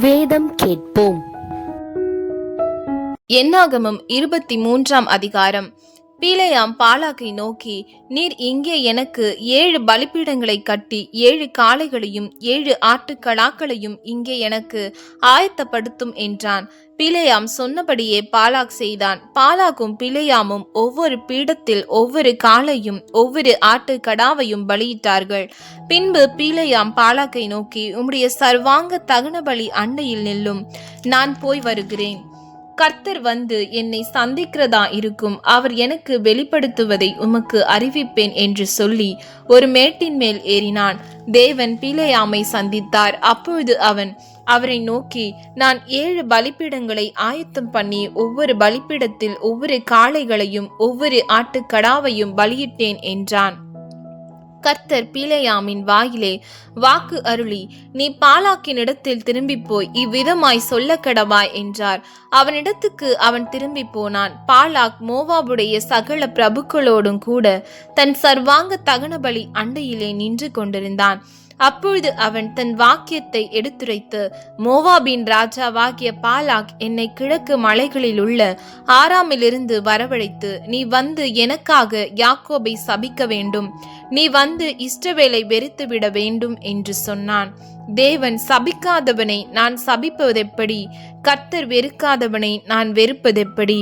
வேதம் கேட்போம். என்னாகமம் 23 அதிகாரம். பீலேயாம் பாலாக்கை நோக்கி, நீர் இங்கே எனக்கு 7 பலிபீடங்களை கட்டி 7 காளைகளையும் 7 ஆட்டுக்கடாக்களையும் இங்கே எனக்கு ஆயத்தப்படுத்தும் என்றான். பீலேயாம் சொன்னபடியே பாலாக் செய்தான். பாலாக்கும் பீலேயாமும் ஒவ்வொரு பீடத்தில் ஒவ்வொரு காளையும் ஒவ்வொரு ஆட்டுக்கடாவையும் பலியிட்டார்கள். பின்பு பீலேயாம் பாலாக்கை நோக்கி, உம்முடைய சர்வாங்க தகன பலி அண்டையில் நில்லும், நான் போய் வருகிறேன். கர்த்தர் வந்து என்னை சந்திக்கிறதா இருக்கும், அவர் எனக்கு வெளிப்படுத்துவதை உமக்கு அறிவிப்பேன் என்று சொல்லி ஒரு மேட்டின் மேல் ஏறினான். தேவன் பீலேயாமை சந்தித்தார். அப்பொழுது அவன் அவரை நோக்கி, நான் 7 பலிபீடங்களை ஆயத்தம் பண்ணி ஒவ்வொரு பலிபீடத்தில் ஒவ்வொரு காளைகளையும் ஒவ்வொரு ஆட்டுக்கடாவையும் பலியிட்டேன் என்றான். கர்த்தர் பீலேயாமின் வாயிலே வாக்கு அருளி, நீ பாலாக்கினிடத்தில் திரும்பி போய் இவ்விதமாய் சொல்ல கடவாய் என்றார். அவனிடத்துக்கு அவன் திரும்பி போனான். பாலாக் மோவாபுடைய சகல பிரபுக்களோடும் கூட தன் சர்வாங்க தகன பலி அண்டையிலே நின்று கொண்டிருந்தான். அப்பொழுது அவன் தன் வாக்கியத்தை எடுத்துரைத்து, மோவாபின் ராஜாவாகிய பாலாக் என்னை கிழக்கு மலைகளில் உள்ள ஆராமிலிருந்து வரவழைத்து, நீ வந்து எனக்காக யாக்கோபை சபிக்க வேண்டும், நீ வந்து இஸ்ரவேலை வெறுத்துவிட வேண்டும் என்று சொன்னான். தேவன் சபிக்காதவனை நான் சபிப்பதெப்படி? கர்த்தர் வெறுக்காதவனை நான் வெறுப்பதெப்படி?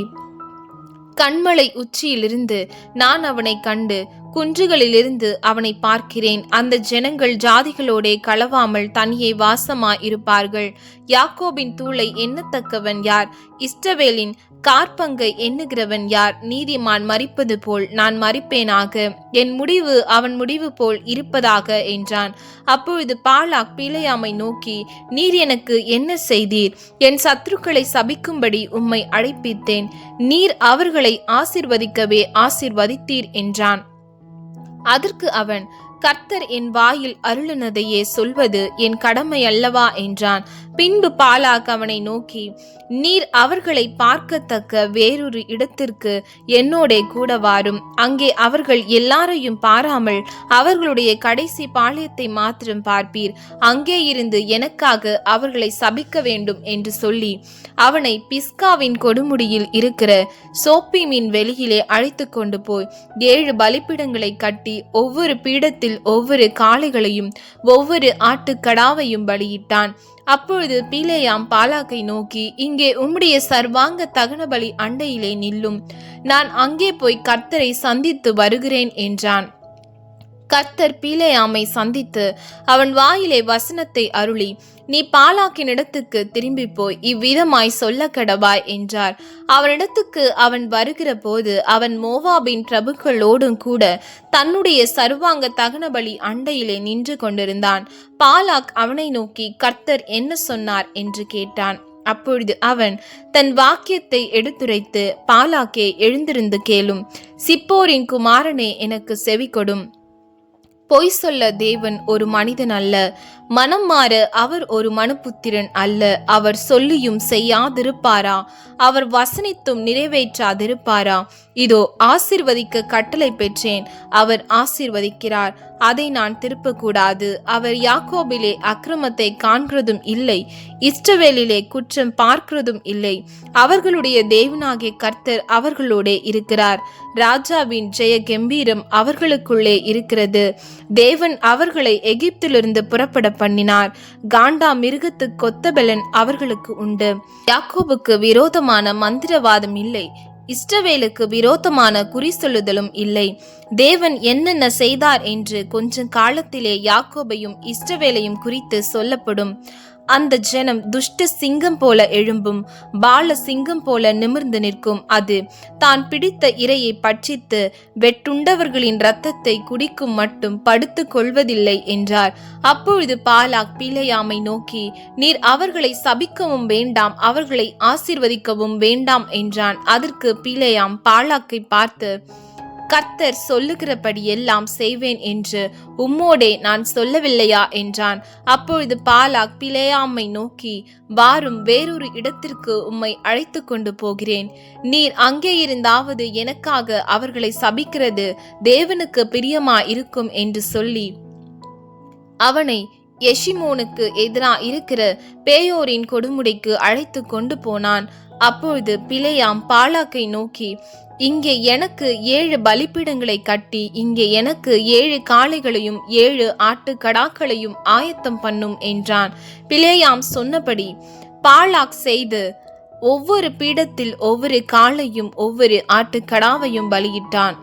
கண்மலை உச்சியிலிருந்து நான் அவனை கண்டு குன்றுகளிலிருந்து அவனை பார்க்கிறேன். அந்த ஜனங்கள் ஜாதிகளோடே களவாமல் தனியே வாசமாய் இருப்பார்கள். யாக்கோபின் தூளை எண்ணத்தக்கவன் யார்? இஸ்ரவேலின் காற்பங்கை எண்ணுகிறவன் யார்? நீதிமான் மரிப்பது போல் நான் மரிப்பேனாக, என் முடிவு அவன் முடிவு போல் இருப்பதாக என்றான். அப்பொழுது பாலாக் பீலேயாமை நோக்கி, நீர் எனக்கு என்ன செய்தீர்? என் சத்துருக்களை சபிக்கும்படி உம்மை அழைப்பித்தேன், நீர் அவர்களை ஆசீர்வதிக்கவே ஆசீர்வதித்தீர் என்றான். அதற்கு அவன், கர்த்தர் என் வாயில் அருளினதையே சொல்வது என் கடமை அல்லவா என்றான். பின்பு பாலாக் அவனை நோக்கி, நீர் அவர்களை பார்க்கத்தக்க வேறொரு இடத்திற்கு என்னோடே கூட வாரும், அங்கே அவர்கள் எல்லாரையும் பாராமல் அவர்களுடைய கடைசி பாளையத்தை மாத்திரம் பார்ப்பீர், அங்கே இருந்து எனக்காக அவர்களை சபிக்க வேண்டும் என்று சொல்லி அவனை பிஸ்காவின் கொடுமுடியில் இருக்கிற சோப்பீமின் வெளியிலே அழைத்து கொண்டு போய் 7 பலிபீடங்களை கட்டி ஒவ்வொரு பீடத்தில் ஒவ்வொரு காளைகளையும் ஒவ்வொரு ஆட்டுக்கடாவையும் பலியிட்டான். அப்பொழுது பீலேயாம் பாலாக்கை நோக்கி, இங்கே உம்முடைய சர்வாங்க தகன பலி அண்டையிலே நில்லும், நான் அங்கே போய் கர்த்தரை சந்தித்து வருகிறேன் என்றான். கர்த்தர் பீலேயாமை சந்தித்து அவன் வாயிலே வசனத்தை அருளி, நீ பாலாக்கினிடத்துக்கு திரும்பி போய் இவ்விதமாய் சொல்ல கடவாய் என்றார். அவனிடத்துக்கு அவன் வருகிற போது அவன் மோவாபின் பிரபுக்களோடும் கூட தன்னுடைய சர்வாங்க தகன பலி அண்டையிலே நின்று கொண்டிருந்தான். பாலாக் அவனை நோக்கி, கர்த்தர் என்ன சொன்னார் என்று கேட்டான். அப்பொழுது அவன் தன் வாக்கியத்தை எடுத்துரைத்து, பாலாக்கே, எழுந்திருந்து கேளும், சிப்போரின் குமாரனே, எனக்கு செவி கொடும். பொய் சொல்ல தேவன் ஒரு மனிதன் அல்ல, மனம் மாற அவர் ஒரு மனுபுத்திரன் அல்ல. அவர் சொல்லியும் செய்யாதிருப்பாரா? அவர் வசனித்தும் நிறைவேற்றாதிருப்பாரா? இதோ ஆசீர்வதிக்க கட்டளை பெற்றேன், அவர் ஆசீர்வதிக்கிறார், அதை நான் திருப்பக்கூடாது. அவர் யாக்கோபிலே அக்கிரமத்தை காண்கிறதும் இல்லை, இஸ்ரவேலிலே குற்றம் பார்க்கிறதும் இல்லை. அவர்களுடைய தேவனாகிய கர்த்தர் அவர்களோடே இருக்கிறார். ராஜாவின் ஜெய கம்பீரம் அவர்களுக்குள்ளே இருக்கிறது. தேவன் அவர்களை எகிப்திலிருந்து புறப்பட பண்ணினார். காண்டா மிருகத்து கொத்தபெலன் அவர்களுக்கு உண்டு. யாக்கோபுக்கு விரோதமான மந்திரவாதம் இல்லை, இஸ்ரவேலுக்கு விரோதமான குறி சொல்லுதலும் இல்லை. தேவன் என்னென்ன செய்தார் என்று கொஞ்ச காலத்திலே யாக்கோபையும் இஸ்ரவேலையும் குறித்து சொல்லப்படும். அந்த ஜனம் துஷ்ட சிங்கம் போல எழும்பும், பால சிங்கம் போல நிமிர்ந்து நிற்கும். அது தான் பிடித்த இரையை பட்சித்து வெட்டுண்டவர்களின் இரத்தத்தை குடிக்கும் மட்டும் படுத்து கொள்வதில்லை என்றார். அப்பொழுது பாலாக் பீலேயாமை நோக்கி, நீர் அவர்களை சபிக்கவும் வேண்டாம், அவர்களை ஆசீர்வதிக்கவும் வேண்டாம் என்றான். அதற்கு பீலேயாம் பாலாக்கை பார்த்து, கர்த்தர் சொல்லுகிறபடி எல்லாம் செய்வேன் என்று உம்மோடே நான் சொல்லவில்லையா என்றான். அப்பொழுது பாலாக் பிலேயாமை நோக்கி, வாரும், வேறொரு இடத்திற்கு உம்மை அழைத்து கொண்டு போகிறேன். நீர் அங்கே இருந்தாவது எனக்காக அவர்களை சபிக்கிறது தேவனுக்கு பிரியமா இருக்கும் என்று சொல்லி அவனை எஷிமோனுக்கு எதிரா இருக்கிற பேயோரின் கொடுமுடிக்கு அழைத்து கொண்டு போனான். அப்பொழுது பிலேயாம் பாலாக்கை நோக்கி, இங்கே எனக்கு 7 பலிபீடங்களை கட்டி இங்கே எனக்கு 7 காளைகளையும் 7 ஆட்டுக்கடாக்களையும் ஆயத்தம் பண்ணும் என்றான். பிலேயாம் சொன்னபடி பாலாக் செய்து ஒவ்வொரு பீடத்தில் ஒவ்வொரு காளையும் ஒவ்வொரு ஆட்டுக்கடாவையும் பலியிட்டான்.